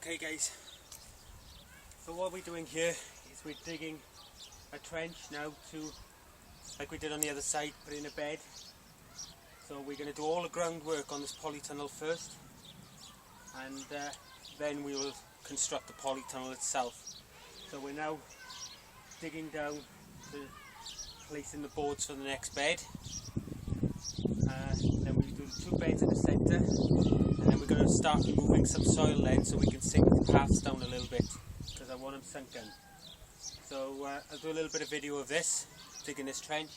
Okay guys, so what we're doing here is we're digging a trench now to, like we did on the other side, put in a bed. So we're going to do all the groundwork on this polytunnel first, and then we will construct the polytunnel itself. So we're now digging down to placing the boards for the next bed. Then we do the two beds in the centre, and then we're going to start moving some soil then so we can sink the paths down a little bit, because I want them sunken. So I'll do a little bit of video of this, digging this trench,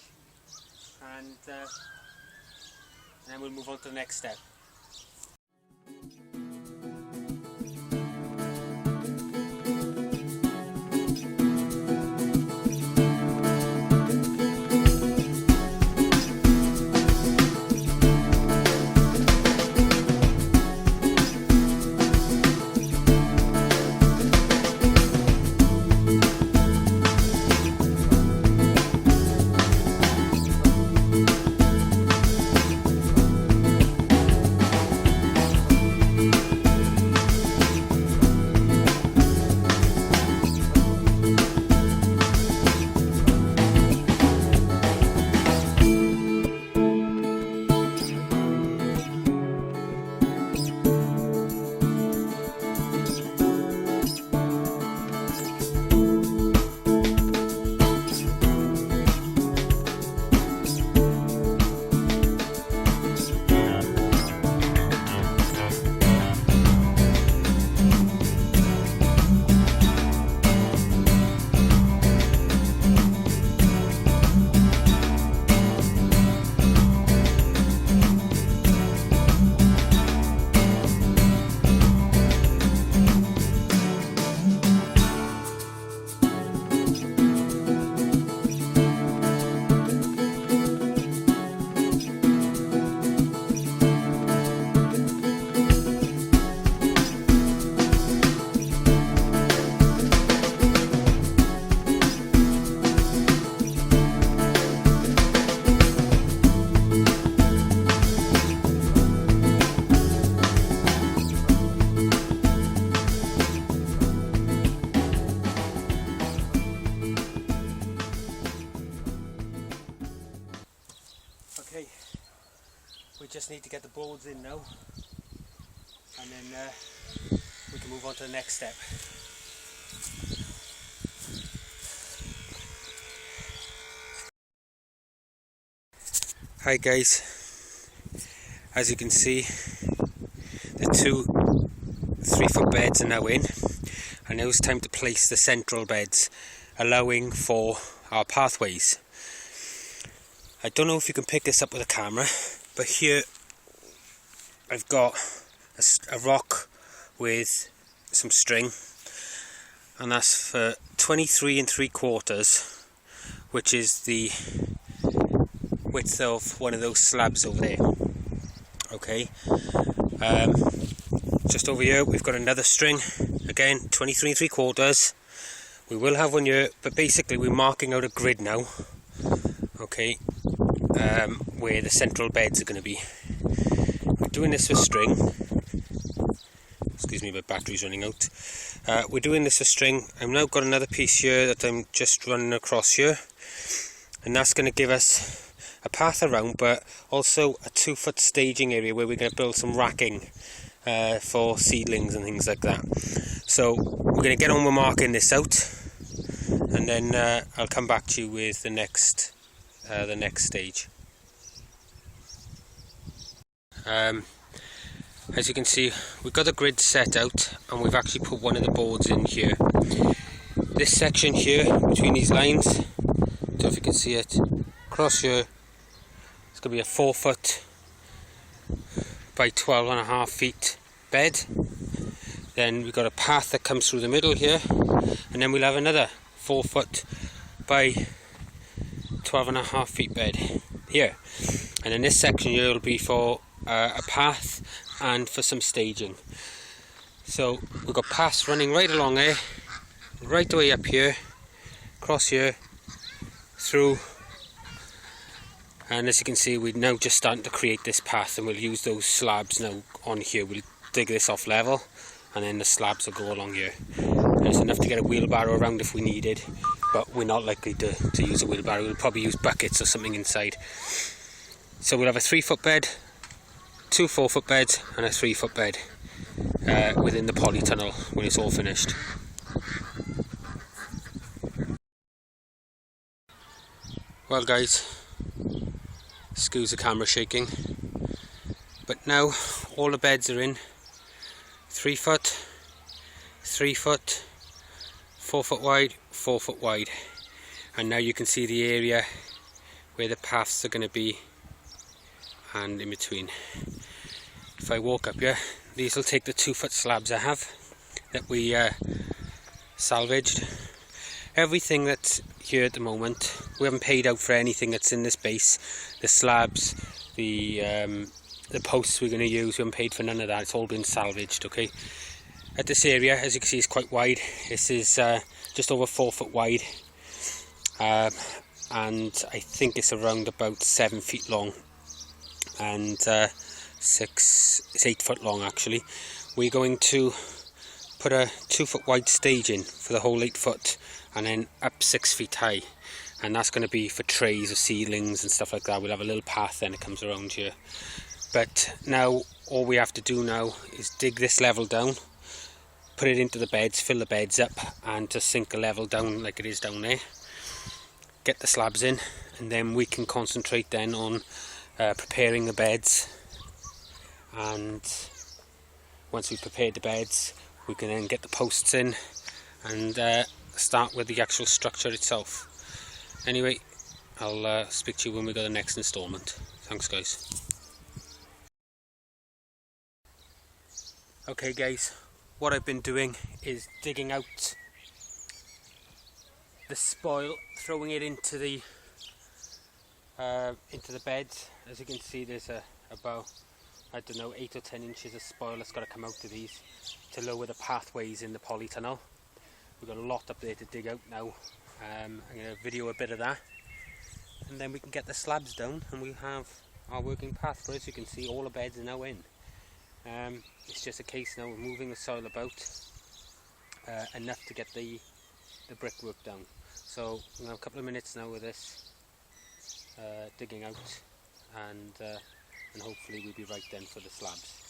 and then we'll move on to the next step. Okay, we just need to get the boards in now, and then we can move on to the next step. Hi guys, as you can see, the 2 3-foot beds are now in, and now it's time to place the central beds, allowing for our pathways. I don't know if you can pick this up with a camera, but here I've got a rock with some string, and that's for 23 3/4, which is the width of one of those slabs over there. Okay, just over here we've got another string, again 23 3/4. We will have one here, but basically we're marking out a grid now. Okay, where the central beds are going to be. We're doing this for string. Excuse me, my battery's running out. We're doing this for string. I've now got another piece here that I'm just running across here, and that's going to give us a path around, but also a 2-foot staging area where we're going to build some racking for seedlings and things like that. So we're going to get on with marking this out, and then I'll come back to you with the next stage. As you can see, we've got the grid set out, and we've actually put one of the boards in here. This section here between these lines, I don't know if you can see it, across here, it's going to be a 4-foot by 12.5 feet bed. Then we've got a path that comes through the middle here, and then we'll have another 4-foot by 12.5 feet bed here, and then this section here will be for a path and for some staging. So we've got paths running right along there, right the way up here, across here, through, and as you can see we're now just starting to create this path, and we'll use those slabs now on here. We'll dig this off level and then the slabs will go along here. There's enough to get a wheelbarrow around if we needed, but we're not likely to use a wheelbarrow. We'll probably use buckets or something inside. So we'll have a 3-foot bed, 2 4-foot beds and a 3-foot bed within the polytunnel when it's all finished. Well guys, excuse the camera shaking, but now all the beds are in. 3-foot, 3-foot, 4-foot wide, 4-foot wide, and now you can see the area where the paths are going to be and in between. If I walk up here, these will take the 2-foot slabs I have that we salvaged. Everything that's here at the moment, we haven't paid out for anything that's in this base. The slabs, the posts we're going to use, we haven't paid for none of that. It's all been salvaged, okay? At this area, as you can see, it's quite wide. This is just over 4 foot wide, and I think it's around about 7 feet long, and it's 8 foot long actually. We're going to put a 2-foot wide stage in for the whole 8 foot, and then up 6 feet high, and that's going to be for trays of seedlings and stuff like that. We'll have a little path then it comes around here. But now all we have to do now is dig this level down, put it into the beds, fill the beds up, and to sink a level down like it is down there, get the slabs in, and then we can concentrate then on preparing the beds. And once we've prepared the beds, we can then get the posts in and start with the actual structure itself. Anyway, I'll speak to you when we go to the next instalment. Thanks guys. Okay guys, what I've been doing is digging out the spoil, throwing it into the beds. As you can see, there's about, I don't know, 8 or 10 inches of spoil that's got to come out of these to lower the pathways in the polytunnel. We've got a lot up there to dig out now. I'm going to video a bit of that, and then we can get the slabs down and we have our working path. For as you can see, all the beds are now in. It's just a case now of moving the soil about enough to get the brickwork down. So we'll have a couple of minutes now with this digging out, and hopefully we'll be right then for the slabs.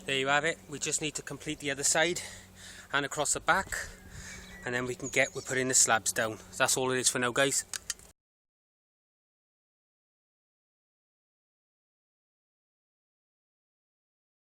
There you have it. We just need to complete the other side and across the back, and then we're putting the slabs down. That's all it is for now guys.